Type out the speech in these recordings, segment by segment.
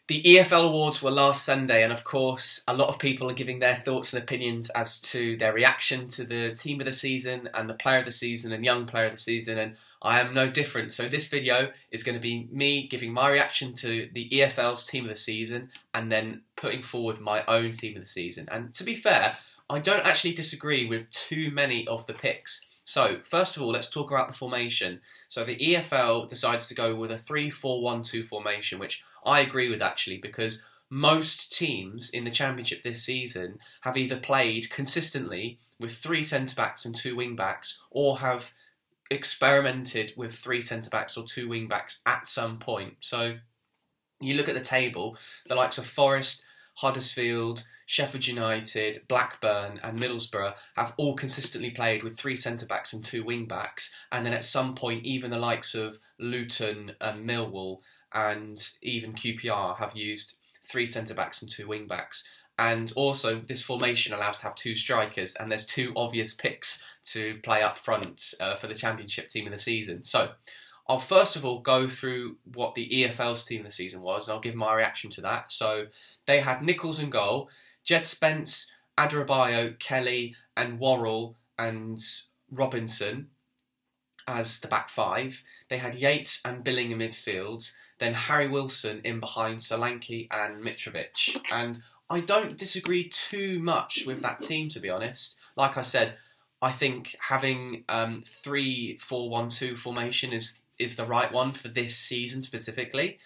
The EFL Awards were last Sunday, and of course a lot of people are giving their thoughts and opinions as to their reaction to the team of the season and the player of the season and young player of the season, and I am no different. So this video is going to be me giving my reaction to the EFL's team of the season and then putting forward my own team of the season. And to be fair, I don't actually disagree with too many of the picks. So, first of all, let's talk about the formation. So the EFL decided to go with a 3-4-1-2 formation, which I agree with actually, because most teams in the Championship this season have either played consistently with 3 centre-backs and 2 wing-backs, or have experimented with 3 centre-backs or 2 wing-backs at some point. So you look at the table, the likes of Forest, Huddersfield, Sheffield United, Blackburn and Middlesbrough have all consistently played with 3 centre-backs and 2 wing-backs, and then at some point even the likes of Luton and Millwall and even QPR have used 3 centre-backs and 2 wing-backs. And also this formation allows to have 2 strikers, and there's 2 obvious picks to play up front for the Championship team of the season. So I'll first of all go through what the EFL's team of the season was, and I'll give my reaction to that. So they had Nichols in goal, Jed Spence, Adebayo, Kelly and Worrell and Robinson as the back 5. They had Yates and Billing in midfield, then Harry Wilson in behind Solanke and Mitrovic. And I don't disagree too much with that team, to be honest. Like I said, I think having 3-4-1-2 formation is the right one for this season specifically.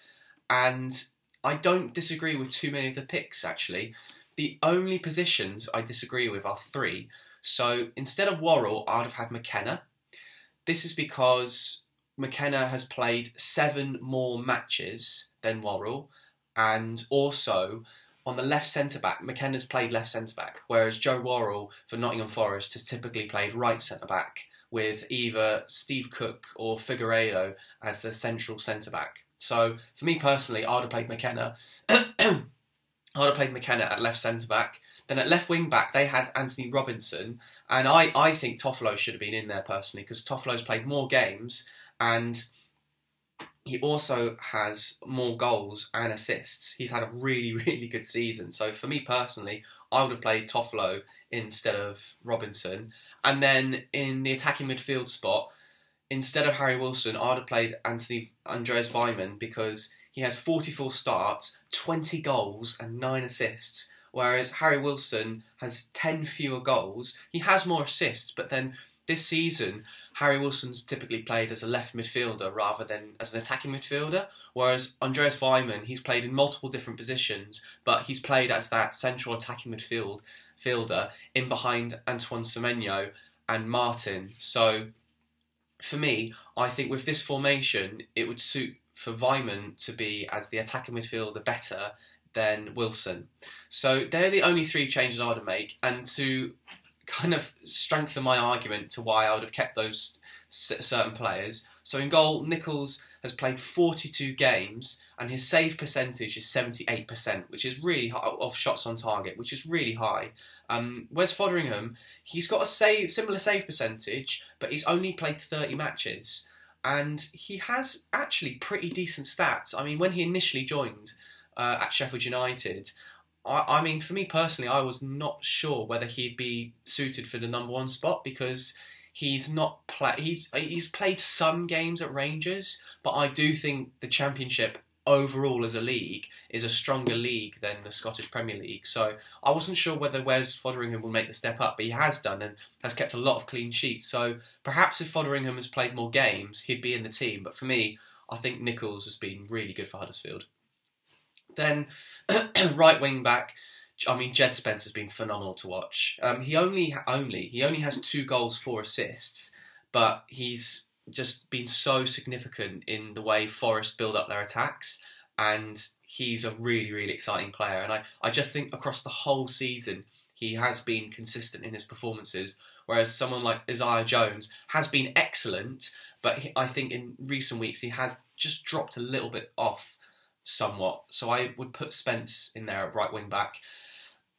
And I don't disagree with too many of the picks, actually. The only positions I disagree with are 3. So instead of Worrell, I'd have had McKenna. This is because McKenna has played 7 more matches than Worrell, and also on the left centre-back, McKenna's played left centre-back, whereas Joe Worrell for Nottingham Forest has typically played right centre-back, with either Steve Cook or Figueiredo as the central centre-back. So for me personally, I would have played McKenna. I would have played McKenna at left centre-back. Then at left wing-back, they had Anthony Robinson. And I think Toffolo should have been in there personally, because Toffolo's played more games and he also has more goals and assists. He's had a really, really good season. So for me personally, I would have played Toffolo instead of Robinson. And then in the attacking midfield spot, instead of Harry Wilson, I would have played Andreas Vimen, because he has 44 starts, 20 goals and 9 assists, whereas Harry Wilson has 10 fewer goals. He has more assists, but then this season, Harry Wilson's typically played as a left midfielder rather than as an attacking midfielder, whereas Andreas Vimen, he's played in multiple different positions, but he's played as that central attacking midfielder in behind Antoine Semenyo and Martin. So for me, I think with this formation, it would suit for Vimen to be as the attacking midfielder better than Wilson. So they're the only 3 changes I would make, and to kind of strengthen my argument to why I would have kept those certain players. So in goal, Nichols has played 42 games and his save percentage is 78%, which is really high, of shots on target, which is really high. Wes Foderingham, he's got a similar save percentage, but he's only played 30 matches. And he has actually pretty decent stats. I mean, when he initially joined at Sheffield United, I mean, for me personally, I was not sure whether he'd be suited for the #1 spot, because he's played some games at Rangers, but I do think the Championship overall as a league is a stronger league than the Scottish Premier League. So I wasn't sure whether Wes Foderingham will make the step up, but he has done and has kept a lot of clean sheets. So perhaps if Foderingham has played more games, he'd be in the team. But for me, I think Nichols has been really good for Huddersfield. Then right wing back, I mean, Jed Spence has been phenomenal to watch. He only has 2 goals, 4 assists, but he's just been so significant in the way Forest build up their attacks, and he's a really, really exciting player. And I just think across the whole season, he has been consistent in his performances, whereas someone like Isaiah Jones has been excellent, but I think in recent weeks he has just dropped a little bit off somewhat. So I would put Spence in there at right wing back.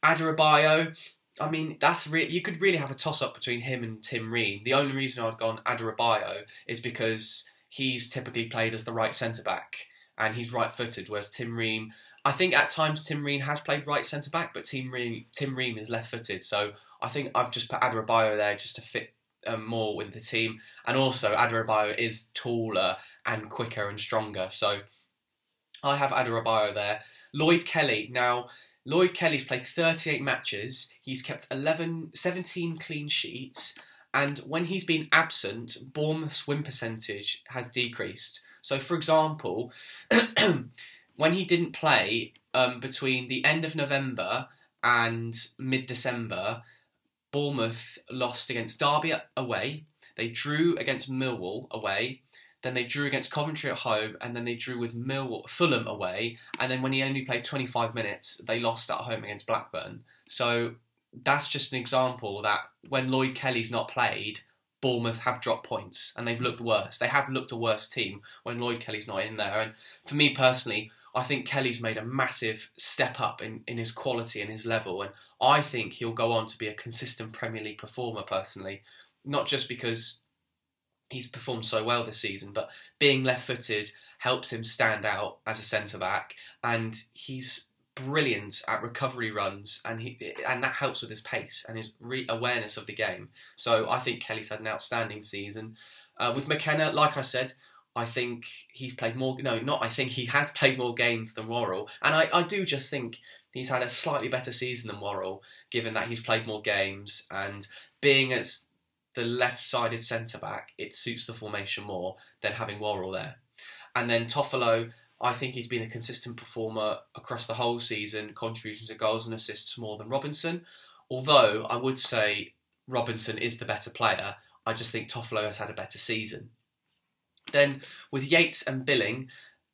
Adebayo, I mean, you could really have a toss-up between him and Tim Ream. The only reason I'd gone Adebayo is because he's typically played as the right centre-back and he's right-footed, whereas Tim Ream, I think at times Tim Ream has played right centre back, but Tim Ream is left footed. So I think I've just put Adebayo there just to fit more with the team. And also Adebayo is taller and quicker and stronger. So I have Adebayo there. Lloyd Kelly. Now, Lloyd Kelly's played 38 matches. He's kept 17 clean sheets. And when he's been absent, Bournemouth's win percentage has decreased. So, for example, when he didn't play between the end of November and mid-December, Bournemouth lost against Derby away. They drew against Millwall away. Then they drew against Coventry at home, and then they drew with Fulham away. And then when he only played 25 minutes, they lost at home against Blackburn. So that's just an example that when Lloyd Kelly's not played, Bournemouth have dropped points and they've looked worse. They have looked a worse team when Lloyd Kelly's not in there. And for me personally, I think Kelly's made a massive step up in his quality and his level. And I think he'll go on to be a consistent Premier League performer personally. Not just because he's performed so well this season, but being left-footed helps him stand out as a centre-back. And he's brilliant at recovery runs, and that helps with his pace and his awareness of the game. So I think Kelly's had an outstanding season. With McKenna, like I said, I think he's played more. No, not I think he has played more games than Worrell, and I do just think he's had a slightly better season than Worrell, given that he's played more games, and being as the left-sided centre back, it suits the formation more than having Worrell there. And then Toffolo, I think he's been a consistent performer across the whole season, contributing to goals and assists more than Robinson. Although I would say Robinson is the better player, I just think Toffolo has had a better season. Then with Yates and Billing,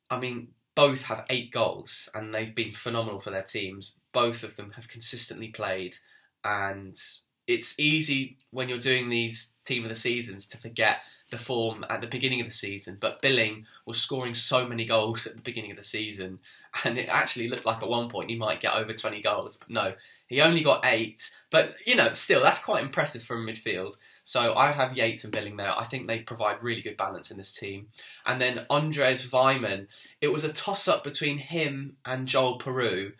I mean, both have 8 goals and they've been phenomenal for their teams. Both of them have consistently played, and it's easy when you're doing these team of the seasons to forget the form at the beginning of the season, but Billing was scoring so many goals at the beginning of the season, and it actually looked like at one point he might get over 20 goals, but no, he only got 8, but still that's quite impressive from midfield. So I have Yates and Billing there. I think they provide really good balance in this team. And then Andres Vimen, it was a toss-up between him and Joel Peru,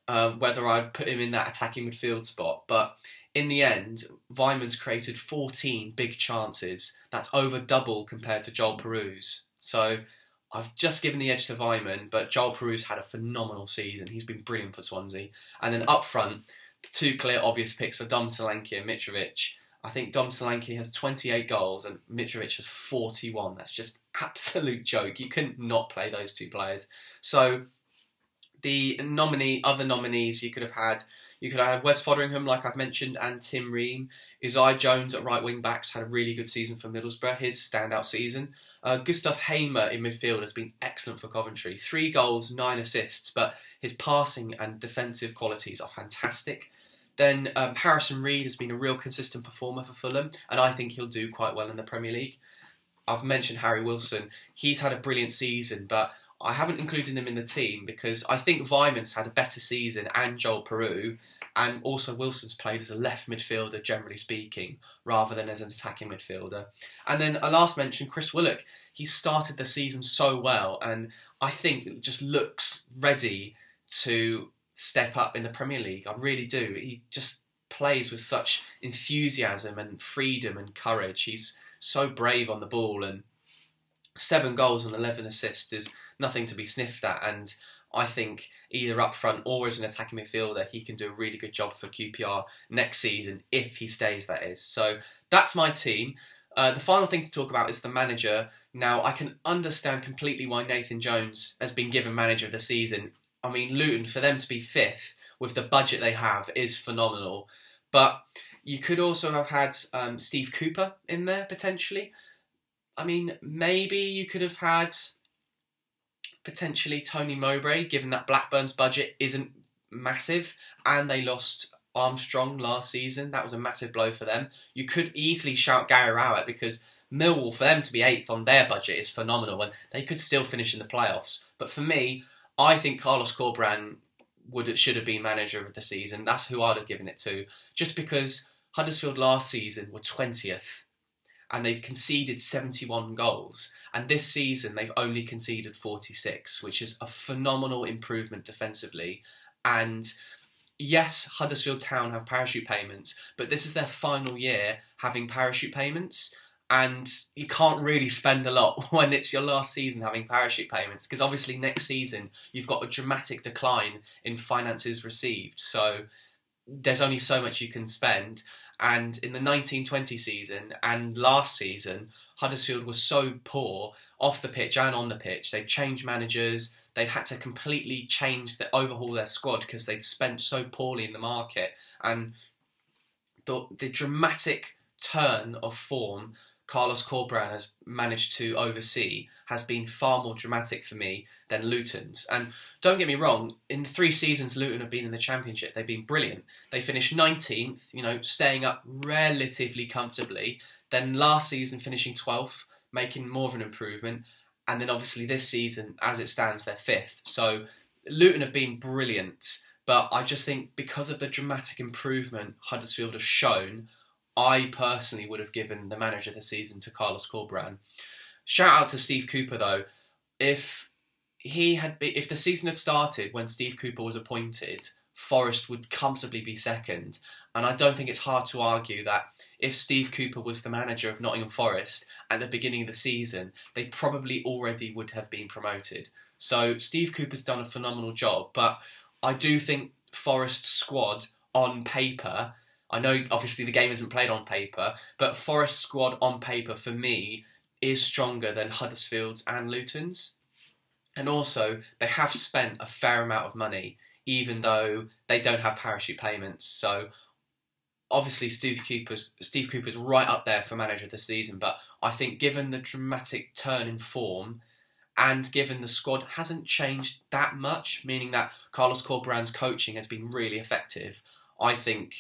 whether I'd put him in that attacking midfield spot, but in the end, Vimen's created 14 big chances. That's over double compared to Joel Peru's. So I've just given the edge to Vimen, but Joel Peru's had a phenomenal season. He's been brilliant for Swansea. And then up front, 2 clear obvious picks are Dom Solanke and Mitrovic. I think Dom Solanke has 28 goals and Mitrovic has 41. That's just absolute joke. You couldn't not play those 2 players. So the other nominees you could have had Wes Fotheringham, like I've mentioned, and Tim Ream. Isaiah Jones at right wing backs had a really good season for Middlesbrough, his standout season. Gustav Hamer in midfield has been excellent for Coventry. 3 goals, 9 assists, but his passing and defensive qualities are fantastic. Then Harrison Reed has been a real consistent performer for Fulham, and I think he'll do quite well in the Premier League. I've mentioned Harry Wilson. He's had a brilliant season, but I haven't included him in the team because I think Vimen's had a better season, and Joel Peru, and also Wilson's played as a left midfielder, generally speaking, rather than as an attacking midfielder. And then a last mention, Chris Willock. He started the season so well, and I think it just looks ready to step up in the Premier League. I really do. He just plays with such enthusiasm and freedom and courage. He's so brave on the ball, and 7 goals and 11 assists is nothing to be sniffed at, and I think either up front or as an attacking midfielder, he can do a really good job for QPR next season, if he stays, that is. So that's my team. The final thing to talk about is the manager. Now, I can understand completely why Nathan Jones has been given manager of the season. I mean, Luton, for them to be 5th with the budget they have is phenomenal. But you could also have had Steve Cooper in there, potentially. I mean, maybe you could have had potentially Tony Mowbray, given that Blackburn's budget isn't massive and they lost Armstrong last season. That was a massive blow for them. You could easily shout Gary Rowett, because Millwall, for them to be 8th on their budget is phenomenal, and they could still finish in the playoffs. But for me, I think Carlos Corberán should have been manager of the season. That's who I'd have given it to, just because Huddersfield last season were 20th. and they've conceded 71 goals. And this season, they've only conceded 46, which is a phenomenal improvement defensively. And yes, Huddersfield Town have parachute payments, but this is their final year having parachute payments. And you can't really spend a lot when it's your last season having parachute payments, because obviously next season you've got a dramatic decline in finances received. So there's only so much you can spend. And in the 1920 season and last season, Huddersfield was so poor off the pitch and on the pitch. They'd changed managers. They'd had to completely overhaul their squad because they'd spent so poorly in the market. And the dramatic turn of form Carlos Corberán has managed to oversee has been far more dramatic for me than Luton's. And don't get me wrong, in the 3 seasons Luton have been in the Championship, they've been brilliant. They finished 19th, staying up relatively comfortably. Then last season finishing 12th, making more of an improvement. And then obviously this season, as it stands, they're 5th. So Luton have been brilliant. But I just think because of the dramatic improvement Huddersfield have shown, I personally would have given the manager of the season to Carlos Corberán. Shout out to Steve Cooper though. If the season had started when Steve Cooper was appointed, Forest would comfortably be second. And I don't think it's hard to argue that if Steve Cooper was the manager of Nottingham Forest at the beginning of the season, they probably already would have been promoted. So Steve Cooper's done a phenomenal job, but I do think Forest's squad on paper, I know obviously the game isn't played on paper, but Forest's squad on paper for me is stronger than Huddersfield's and Luton's. And also, they have spent a fair amount of money, even though they don't have parachute payments. So obviously Steve Cooper's right up there for manager of the season, but I think given the dramatic turn in form and given the squad hasn't changed that much, meaning that Carlos Corberán's coaching has been really effective, I think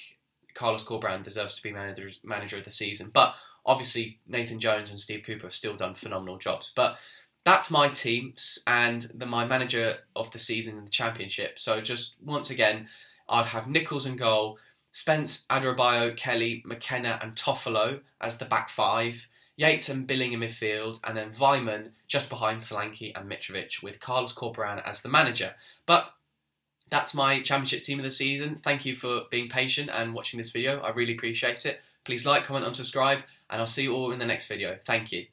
Carlos Corberán deserves to be manager of the season. But obviously Nathan Jones and Steve Cooper have still done phenomenal jobs. But that's my teams and my manager of the season in the Championship. So just once again, I'd have Nichols in goal, Spence, Adebayo, Kelly, McKenna and Toffolo as the back 5, Yates and Billing in midfield, and then Vimen just behind Solanke and Mitrovic with Carlos Corberán as the manager. But that's my Championship team of the season. Thank you for being patient and watching this video. I really appreciate it. Please like, comment and subscribe, and I'll see you all in the next video. Thank you.